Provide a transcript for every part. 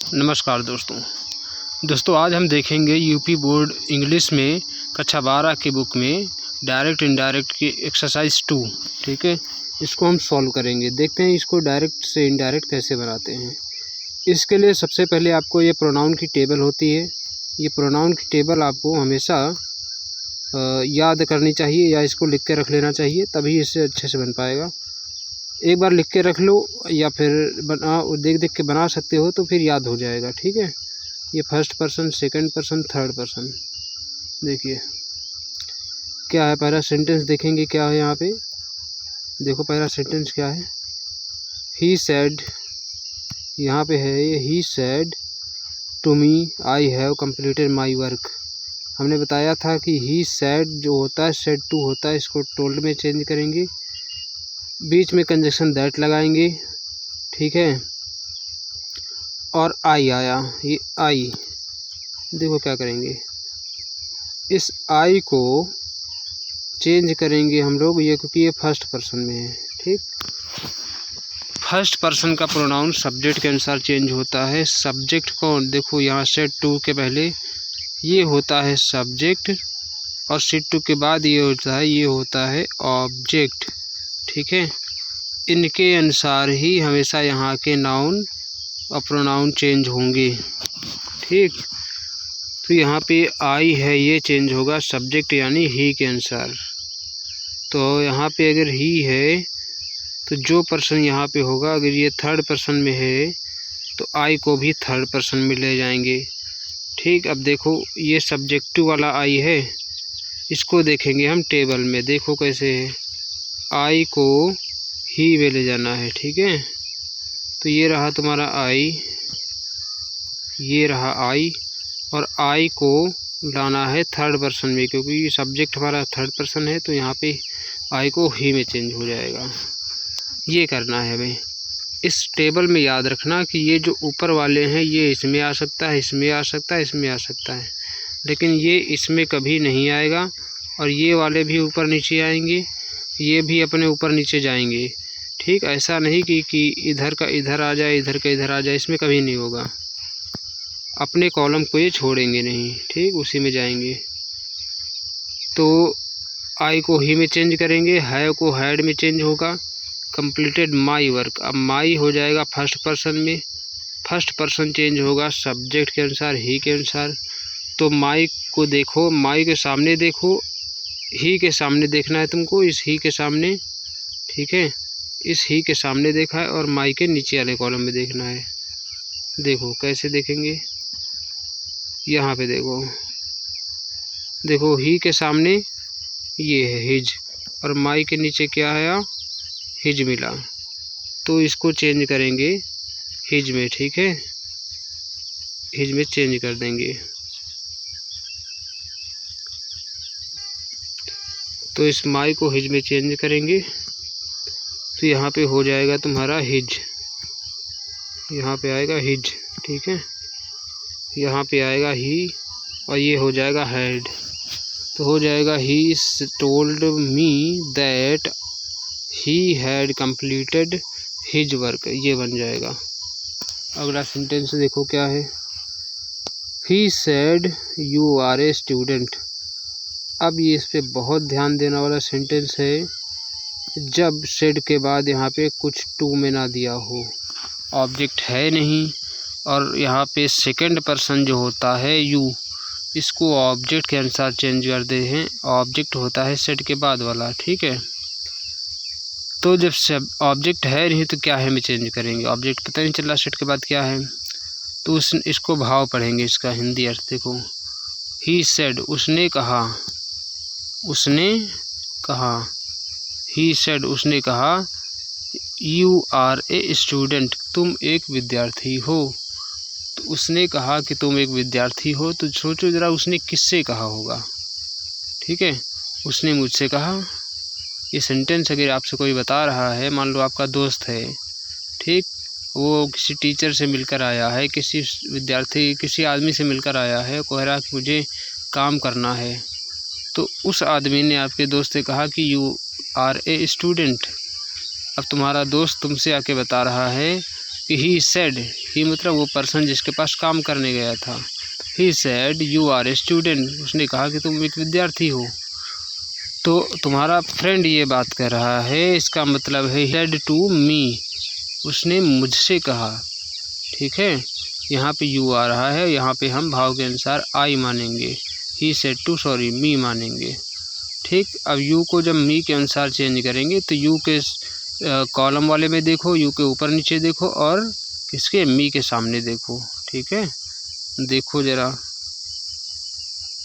नमस्कार दोस्तों आज हम देखेंगे यूपी बोर्ड इंग्लिश में कक्षा 12 की बुक में डायरेक्ट इनडायरेक्ट की एक्सरसाइज 2। ठीक है, इसको हम सॉल्व करेंगे। देखते हैं इसको डायरेक्ट से इनडायरेक्ट कैसे बनाते हैं। इसके लिए सबसे पहले आपको ये प्रोनाउन की टेबल होती है। ये प्रोनाउन की टेबल आपको हमेशा याद करनी चाहिए या इसको लिख के रख लेना चाहिए, तभी इससे अच्छे से बन पाएगा। एक बार लिख के रख लो या फिर देख के बना सकते हो तो फिर याद हो जाएगा। ठीक है, ये first person, second person, third person. देखिए क्या है, पहला सेंटेंस देखेंगे क्या है यहाँ पे। देखो पहला सेंटेंस क्या है, ही सेड, यहाँ पे है ये he said to me I have completed my work. हमने बताया था कि ही सेड जो होता है सेड टू होता है, इसको टोल्ड में चेंज करेंगे, बीच में कंजक्शन दैट लगाएंगे। ठीक है, और आई आया, ये आई। देखो क्या करेंगे, इस आई को चेंज करेंगे हम लोग ये, क्योंकि ये फर्स्ट पर्सन में है। ठीक, फर्स्ट पर्सन का प्रोनाउन सब्जेक्ट के अनुसार चेंज होता है। सब्जेक्ट कौन, देखो यहाँ सेड टू के पहले ये होता है सब्जेक्ट, और सेड टू के बाद ये होता है ऑब्जेक्ट। ठीक है, इनके अनुसार ही हमेशा यहाँ के नाउन और प्रोनाउन चेंज होंगे। ठीक, तो यहाँ पे आई है ये चेंज होगा सब्जेक्ट यानी ही के अनुसार। तो यहाँ पे अगर ही है तो जो पर्सन यहाँ पे होगा, अगर ये थर्ड पर्सन में है तो आई को भी थर्ड पर्सन में ले जाएंगे। ठीक, अब देखो ये सब्जेक्टिव वाला आई है, इसको देखेंगे हम टेबल में। देखो कैसे है, आई को ही में ले जाना है। ठीक है, तो ये रहा तुम्हारा आई, ये रहा आई, और आई को लाना है थर्ड पर्सन में, क्योंकि सब्जेक्ट हमारा थर्ड पर्सन है तो यहाँ पे आई को ही में चेंज हो जाएगा। ये करना है हमें। इस टेबल में याद रखना कि ये जो ऊपर वाले हैं ये इसमें आ सकता है, इसमें आ सकता है, इसमें आ सकता है, लेकिन ये इसमें कभी नहीं आएगा। और ये वाले भी ऊपर नीचे आएंगे, ये भी अपने ऊपर नीचे जाएंगे। ठीक, ऐसा नहीं कि इधर का इधर आ जाए, इधर का इधर आ जाए, इसमें कभी नहीं होगा। अपने कॉलम को ये छोड़ेंगे नहीं। ठीक, उसी में जाएंगे। तो आई को ही में चेंज करेंगे, हैव को हैड में चेंज होगा, कंप्लीटेड माई वर्क। अब माई हो जाएगा फर्स्ट पर्सन में, फर्स्ट पर्सन चेंज होगा सब्जेक्ट के अनुसार, ही के अनुसार। तो माई को देखो, माई के सामने देखो, ही के सामने देखना है तुमको, इस ही के सामने। ठीक है, इस ही के सामने देखा है, और माई के नीचे वाले कॉलम में देखना है। देखो कैसे देखेंगे, यहाँ पे देखो, देखो ही के सामने ये है हिज, और माई के नीचे क्या है, हिज मिला, तो इसको चेंज करेंगे हिज में। ठीक है, हिज में चेंज कर देंगे। तो इस माई को हिज में चेंज करेंगे तो यहाँ पे हो जाएगा तुम्हारा हिज, यहाँ पे आएगा हिज। ठीक है, यहाँ पे आएगा ही, और ये हो जाएगा हैड। तो हो जाएगा he told me that he had completed his work, ये बन जाएगा। अगला सेंटेंस देखो क्या है, he said you are a student. अब ये इस पे बहुत ध्यान देने वाला सेंटेंस है, जब सेड के बाद यहाँ पे कुछ टू में ना दिया हो, ऑब्जेक्ट है नहीं, और यहाँ पे सेकंड पर्सन जो होता है यू, इसको ऑब्जेक्ट के अनुसार चेंज कर दे हैं। ऑब्जेक्ट होता है सेड के बाद वाला। ठीक है, तो जब सब ऑब्जेक्ट है नहीं तो क्या है में चेंज करेंगे, ऑब्जेक्ट पता नहीं चल रहा सेड के बाद क्या है, तो इसको भाव पढ़ेंगे, इसका हिंदी अर्थ देखो। ही सेड, उसने कहा, उसने कहा, ही सेड उसने कहा, यू आर ए स्टूडेंट, तुम एक विद्यार्थी हो। तो उसने कहा कि तुम एक विद्यार्थी हो, तो सोचो ज़रा उसने किससे कहा होगा। ठीक है, उसने मुझसे कहा। ये सेंटेंस अगर आपसे कोई बता रहा है, मान लो आपका दोस्त है, ठीक, वो किसी टीचर से मिलकर आया है, किसी विद्यार्थी किसी आदमी से मिलकर आया है, कह रहा कि मुझे काम करना है, तो उस आदमी ने आपके दोस्त से कहा कि यू आर ए स्टूडेंट। अब तुम्हारा दोस्त तुमसे आके बता रहा है कि ही सेड, ही मतलब वो पर्सन जिसके पास काम करने गया था। He said you are a student, उसने कहा कि तुम एक विद्यार्थी हो। तो तुम्हारा फ्रेंड ये बात कर रहा है, इसका मतलब है सेड टू मी, उसने मुझसे कहा। ठीक है, यहाँ पे यू आ रहा है, यहाँ पे हम भाव के अनुसार आई मानेंगे, ही सेड टू सॉरी मी मानेंगे। ठीक, अब यू को जब मी के अनुसार चेंज करेंगे तो यू के कॉलम वाले में देखो, यू के ऊपर नीचे देखो और किसके मी के सामने देखो। ठीक है, देखो ज़रा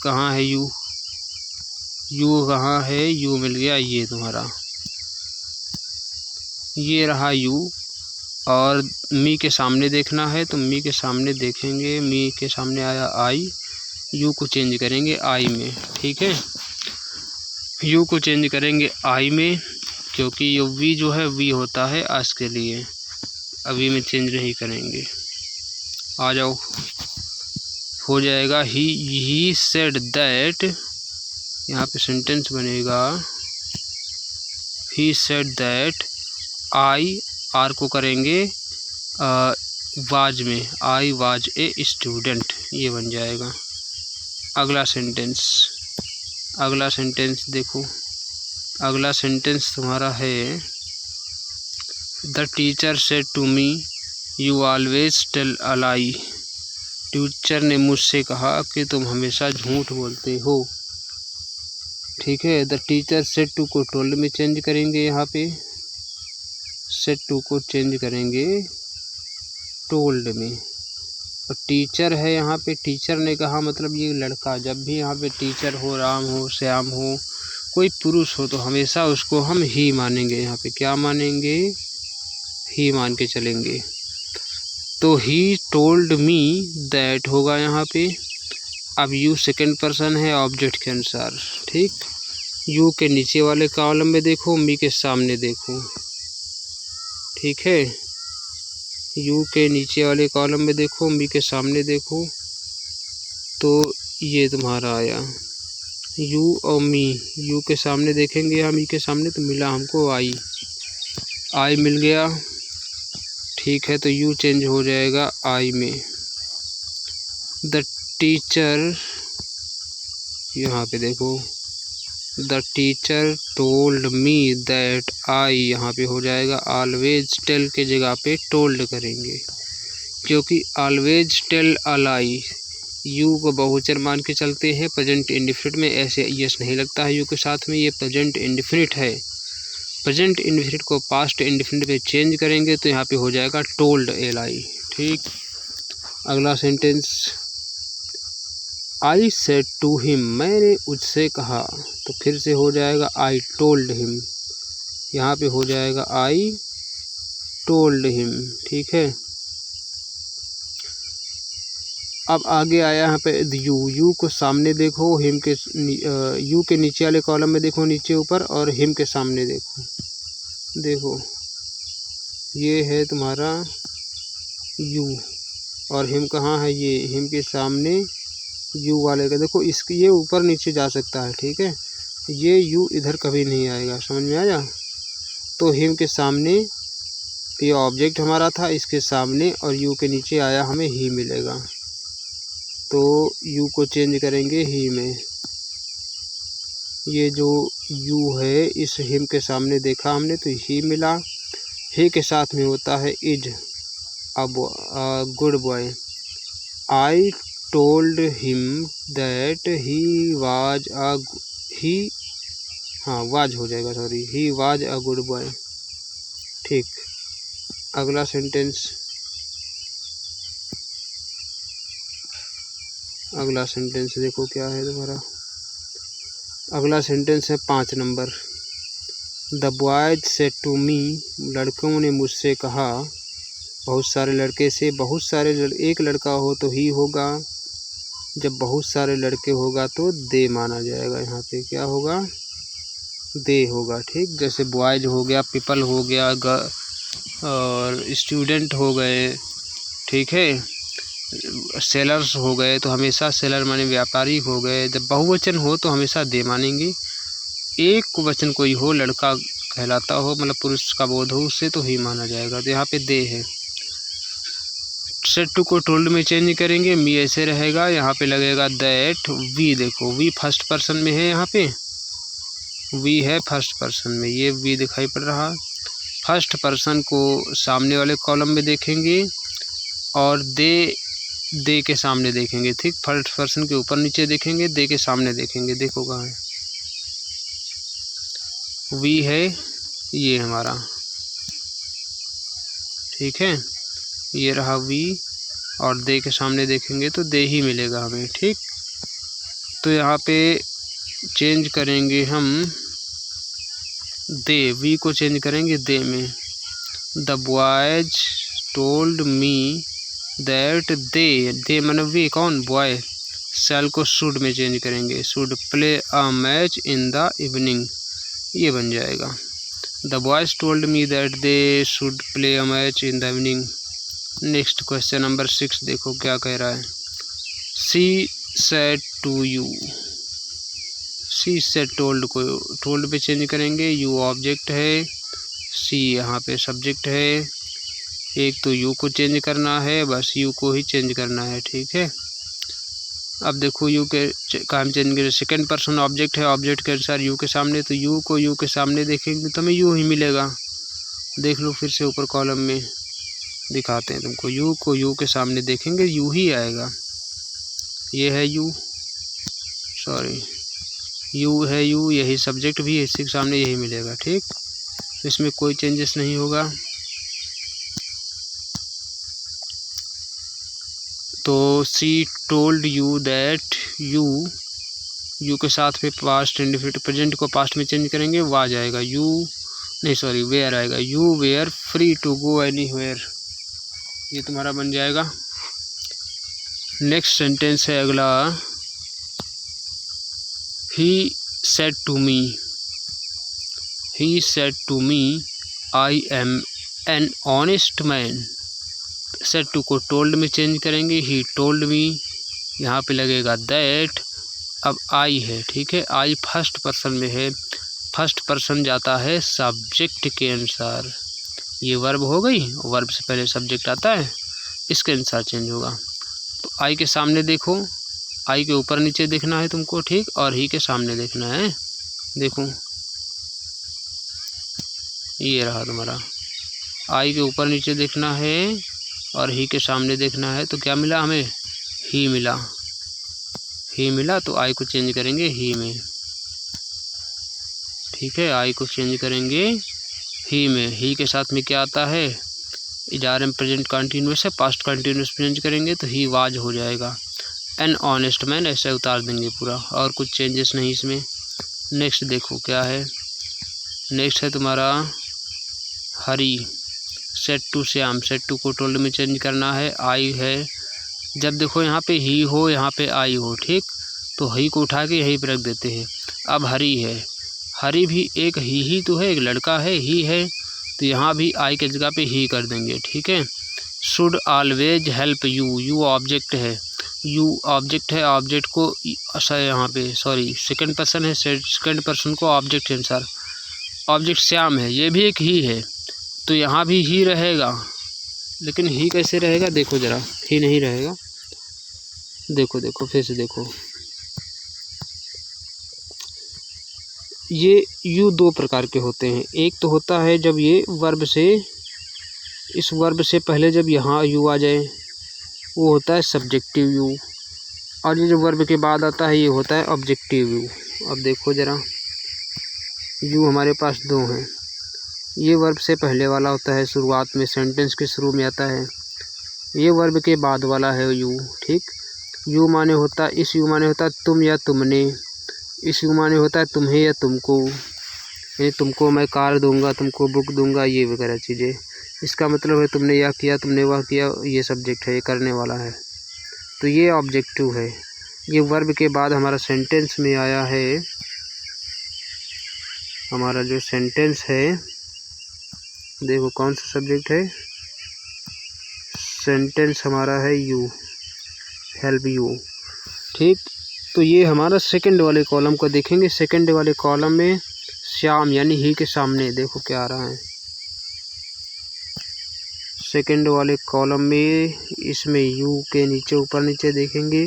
कहाँ है यू, यू कहाँ है, यू मिल गया, ये तुम्हारा ये रहा यू। और मी के सामने देखना है तो मी के सामने देखेंगे, मी के सामने आया आई, यू को चेंज करेंगे आई में। ठीक है, यू को चेंज करेंगे आई में, क्योंकि ये वी जो है वी होता है आज के लिए, अभी में चेंज नहीं करेंगे। आ जाओ, हो जाएगा ही सेड दैट, यहाँ पे सेंटेंस बनेगा he said that I, are को करेंगे वाज में, आई वाज ए स्टूडेंट, ये बन जाएगा। अगला सेंटेंस, अगला सेंटेंस देखो, अगला सेंटेंस तुम्हारा है the teacher said to me you always tell a lie, teacher ने मुझसे कहा कि तुम हमेशा झूठ बोलते हो। ठीक है, द टीचर सेड टू को टोल्ड में चेंज करेंगे, यहाँ पे सेड टू को चेंज करेंगे टोल्ड में, और टीचर है यहाँ पे, टीचर ने कहा मतलब ये लड़का, जब भी यहाँ पे टीचर हो, राम हो, श्याम हो, कोई पुरुष हो तो हमेशा उसको हम ही मानेंगे। यहाँ पे क्या मानेंगे, ही मान के चलेंगे। तो ही टोल्ड मी दैट होगा यहाँ पे। अब यू सेकंड पर्सन है ऑब्जेक्ट के अनुसार। ठीक, यू के नीचे वाले कॉलम में देखो, मी के सामने देखो। ठीक है, यू के नीचे वाले कॉलम में देखो, मी के सामने देखो, तो ये तुम्हारा आया यू और मी, यू के सामने देखेंगे हम, मी के सामने, तो मिला हमको आई, आई मिल गया। ठीक है, तो यू चेंज हो जाएगा आई में। द टीचर, यहाँ पे देखो, the teacher told me that I, यहाँ पे हो जाएगा ऑलवेज टेल के जगह पे टोल्ड करेंगे, क्योंकि always tell a lie you को बहुवचन मान के चलते हैं। प्रेजेंट इंडेफिनिट में ऐसे यस नहीं लगता है यू के साथ में, ये प्रेजेंट इंडेफिनिट है। प्रेजेंट इंडेफिनिट को पास्ट इंडेफिनिट में चेंज करेंगे तो यहाँ पे हो जाएगा टोल्ड ए लाई। ठीक, अगला sentence, I said to him, मैंने उससे कहा, तो फिर से हो जाएगा आई टोल्ड हिम, यहाँ पे हो जाएगा आई टोल्ड हिम। ठीक है, अब आगे आया यहाँ पे यू, यू को सामने देखो, हिम के यू के नीचे वाले कॉलम में देखो, नीचे ऊपर, और हिम के सामने देखो। देखो ये है तुम्हारा यू, और हिम कहाँ है, ये हिम के सामने यू वाले का देखो, इसके ये ऊपर नीचे जा सकता है। ठीक है, ये यू इधर कभी नहीं आएगा, समझ में आया। तो हिम के सामने ये ऑब्जेक्ट हमारा था, इसके सामने, और यू के नीचे आया हमें ही मिलेगा, तो यू को चेंज करेंगे ही में। ये जो यू है इस हिम के सामने देखा हमने तो ही मिला, ही के साथ में होता है इज, अब good boy. I told him that he was a, he, हाँ वाज हो जाएगा, sorry, he was a good boy. ठीक, अगला सेंटेंस, अगला सेंटेंस देखो क्या है तुम्हारा। अगला सेंटेंस है 5 number, the boys said to me, लड़कों ने मुझसे कहा, बहुत सारे लड़के से, बहुत सारे एक लड़का हो तो ही होगा, जब बहुत सारे लड़के होगा तो दे माना जाएगा, यहाँ पे क्या होगा, दे होगा। ठीक, जैसे बॉयज हो गया, पीपल हो गया, और स्टूडेंट हो गए। ठीक है, सेलर्स हो गए तो हमेशा सेलर माने व्यापारी हो गए। जब बहुवचन हो तो हमेशा दे मानेंगे, एक वचन कोई हो, लड़का कहलाता हो, मतलब पुरुष का बोध हो, उससे तो ही माना जाएगा, तो यहाँ पे दे है। सेट टू को टोल्ड में चेंज करेंगे, मी ऐसे रहेगा, यहाँ पे लगेगा दैट वी। देखो वी फर्स्ट पर्सन में है, यहाँ पे वी है फर्स्ट पर्सन में, ये वी दिखाई पड़ रहा। फर्स्ट पर्सन को सामने वाले कॉलम में देखेंगे और दे के सामने देखेंगे, ठीक। फर्स्ट पर्सन के ऊपर नीचे देखेंगे, दे के सामने देखेंगे। देखो कहाँ है, वी है ये हमारा, ठीक है, ये रहा वी। और दे के सामने देखेंगे तो दे ही मिलेगा हमें, ठीक। तो यहाँ पे चेंज करेंगे हम दे, वी को चेंज करेंगे दे में। The boys told me that they मतलब वी कौन, बॉय। सेल को शुड में चेंज करेंगे, should play a match in the evening, ये बन जाएगा। The boys told me that they should play a match in the evening. Next question number 6 देखो क्या कह रहा है। She said to you, she said told को टोल्ड पे चेंज करेंगे, यू ऑब्जेक्ट है, सी यहाँ पे सब्जेक्ट है। एक तो यू को चेंज करना है, बस यू को ही चेंज करना है, ठीक है। अब देखो यू के काम चेंज करें, सेकेंड पर्सन ऑब्जेक्ट है, ऑब्जेक्ट के अनुसार यू के सामने, तो यू को यू के सामने देखेंगे तो हमें यू ही मिलेगा। देख लो फिर से ऊपर कॉलम में दिखाते हैं तुमको, यू को यू के सामने देखेंगे यू ही आएगा। ये है यू, सॉरी यू है यू, यही सब्जेक्ट भी है, इसी के सामने यही मिलेगा, ठीक। तो इसमें कोई चेंजेस नहीं होगा। तो she told you that you के साथ में पास्ट इंडेफिनिट प्रेजेंट को पास्ट में चेंज करेंगे, वो आ जाएगा यू नहीं सॉरी वेयर आएगा, you were free to go anywhere, ये तुम्हारा बन जाएगा। नेक्स्ट सेंटेंस है अगला, he said to me I am an honest man. Said to को टोल्ड में चेंज करेंगे, ही टोल्ड मी, यहाँ पे लगेगा दैट। अब आई है, ठीक है, आई फर्स्ट पर्सन में है, फर्स्ट पर्सन जाता है सब्जेक्ट के अनुसार। ये वर्ब हो गई, वर्ब से पहले सब्जेक्ट आता है, इसके अनुसार चेंज होगा। तो आई के सामने देखो, आई के ऊपर नीचे देखना है तुमको, ठीक, और ही के सामने देखना है। देखो ये रहा तुम्हारा, आई के ऊपर नीचे देखना है और ही के सामने देखना है। तो क्या मिला हमें, ही मिला, ही मिला। तो आई को चेंज करेंगे ही में, ठीक है, आई को चेंज करेंगे ही में। ही के साथ में क्या आता है, इजारे में प्रेजेंट कंटिन्यूस है, पास्ट कंटिन्यूस चेंज करेंगे तो ही वाज हो जाएगा। एन ऑनेस्ट मैन ऐसे उतार देंगे पूरा, और कुछ चेंजेस नहीं इसमें। नेक्स्ट देखो क्या है, नेक्स्ट है तुम्हारा Hari said to Shyam, said to को टोल्ड में चेंज करना है, आई है। जब देखो यहाँ पे ही हो, यहाँ पे आई हो, ठीक, तो ही को उठा के यहीं पर रख देते हैं। अब हरी है, हरी भी एक ही तो है, एक लड़का है, ही है, तो यहाँ भी आई के जगह पे ही कर देंगे, ठीक है। Should always help you, you object है, यू ऑब्जेक्ट है, ऑब्जेक्ट को यहाँ पे सॉरी सेकंड पर्सन है, सेकंड पर्सन को ऑब्जेक्ट के अनुसार, ऑब्जेक्ट श्याम है, ये भी एक ही है, तो यहाँ भी ही रहेगा। लेकिन ही कैसे रहेगा, देखो ज़रा, ही नहीं रहेगा। देखो देखो फिर से देखो, ये यू दो प्रकार के होते हैं। एक तो होता है जब ये वर्ब से, इस वर्ब से पहले जब यहाँ यू आ जाए, वो होता है सब्जेक्टिव यू, और ये जो वर्ब के बाद आता है ये होता है ऑब्जेक्टिव यू। अब देखो ज़रा, यू हमारे पास दो हैं। ये वर्ब से पहले वाला होता है, शुरुआत में सेंटेंस के शुरू में आता है। ये वर्ब के बाद वाला है यू, ठीक। यू माने होता, इस यू माने होता है तुम या तुमने, इस यू माने होता है तुम्हें या तुमको, यानी तुमको मैं कार दूंगा, तुमको बुक दूंगा, ये वगैरह चीज़ें। इसका मतलब है तुमने यह किया, तुमने वह किया, ये सब्जेक्ट है, ये करने वाला है, तो ये ऑब्जेक्टिव है। ये वर्ब के बाद हमारा सेंटेंस में आया है, हमारा जो सेंटेंस है, देखो कौन सा सब्जेक्ट है, सेंटेंस हमारा है यू, हेल्प यू, ठीक। तो ये हमारा सेकंड वाले कॉलम को देखेंगे, सेकंड वाले कॉलम में श्याम यानी ही के सामने देखो क्या आ रहा है, सेकंड वाले कॉलम में इसमें यू के नीचे ऊपर नीचे देखेंगे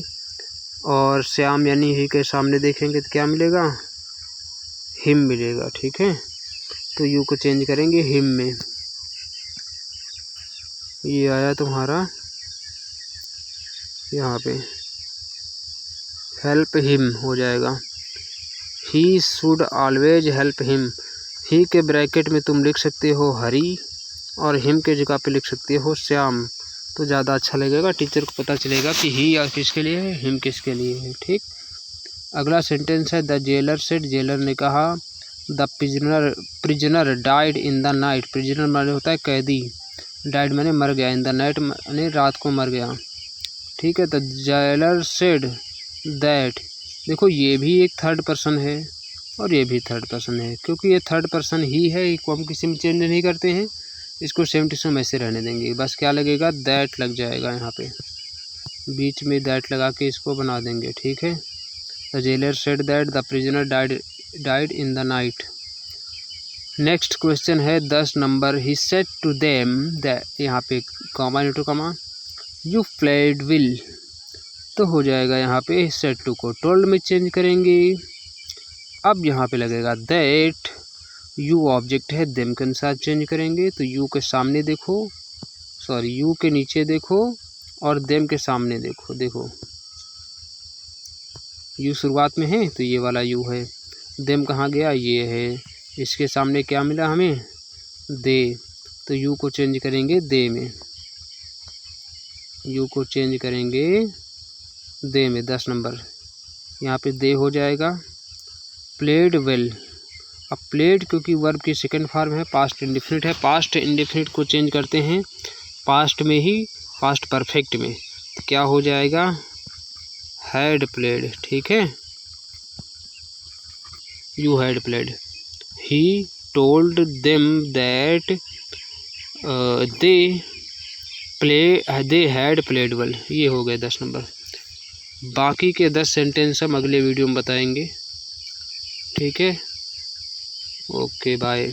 और श्याम यानी ही के सामने देखेंगे तो क्या मिलेगा, हिम मिलेगा। ठीक है, तो यू को चेंज करेंगे हिम में। ये आया तुम्हारा यहाँ पे हेल्प हिम हो जाएगा। He should always help him. He के ब्रैकेट में तुम लिख सकते हो हरी और हिम के जगह पे लिख सकते हो श्याम, तो ज़्यादा अच्छा लगेगा, टीचर को पता चलेगा कि ही और किसके लिए है, हिम किसके लिए है। ठीक, अगला सेंटेंस है द जेलर सेड। जेलर ने कहा the prisoner died in the night. Prisoner माने होता है कैदी, डाइड माने मर गया, इन द नाइट माने रात को मर गया। ठीक है, द जेलर सेड दैट। देखो ये भी एक थर्ड पर्सन है और ये भी थर्ड पर्सन है, क्योंकि ये थर्ड पर्सन ही है, इसको हम किसी में चेंज नहीं करते हैं, इसको सेम टू सेम ऐसे रहने देंगे। बस क्या लगेगा, दैट लग जाएगा, यहाँ पे बीच में दैट लगा के इसको बना देंगे। ठीक है, the jailer said that the prisoner died in the night. Next question है 10 number. He said to them that, यहाँ पे comma into comma, you played will, तो हो जाएगा यहाँ पे सेड टू को टोल्ड में चेंज करेंगे। अब यहाँ पे लगेगा दैट, यू ऑब्जेक्ट है, देम के अनुसार चेंज करेंगे, तो यू के सामने देखो, सॉरी यू के नीचे देखो और देम के सामने देखो। देखो यू शुरुआत में है तो ये वाला यू है, देम कहाँ गया, ये है, इसके सामने क्या मिला हमें, दे, तो यू को चेंज करेंगे दे में, यू को चेंज करेंगे दे में। 10 नंबर यहाँ पे दे हो जाएगा। Played well. अब प्लेड क्योंकि वर्ब की सेकंड फॉर्म है, पास्ट इंडेफिनिट है, पास्ट इंडेफिनिट को चेंज करते हैं पास्ट में ही, पास्ट परफेक्ट में, तो क्या हो जाएगा, हैड प्लेड। ठीक है, you had played. He told them that they had played well. ये हो गए 10 नंबर। बाकी के 10 सेंटेंस हम अगले वीडियो में बताएंगे। ठीक है, ओके बाय।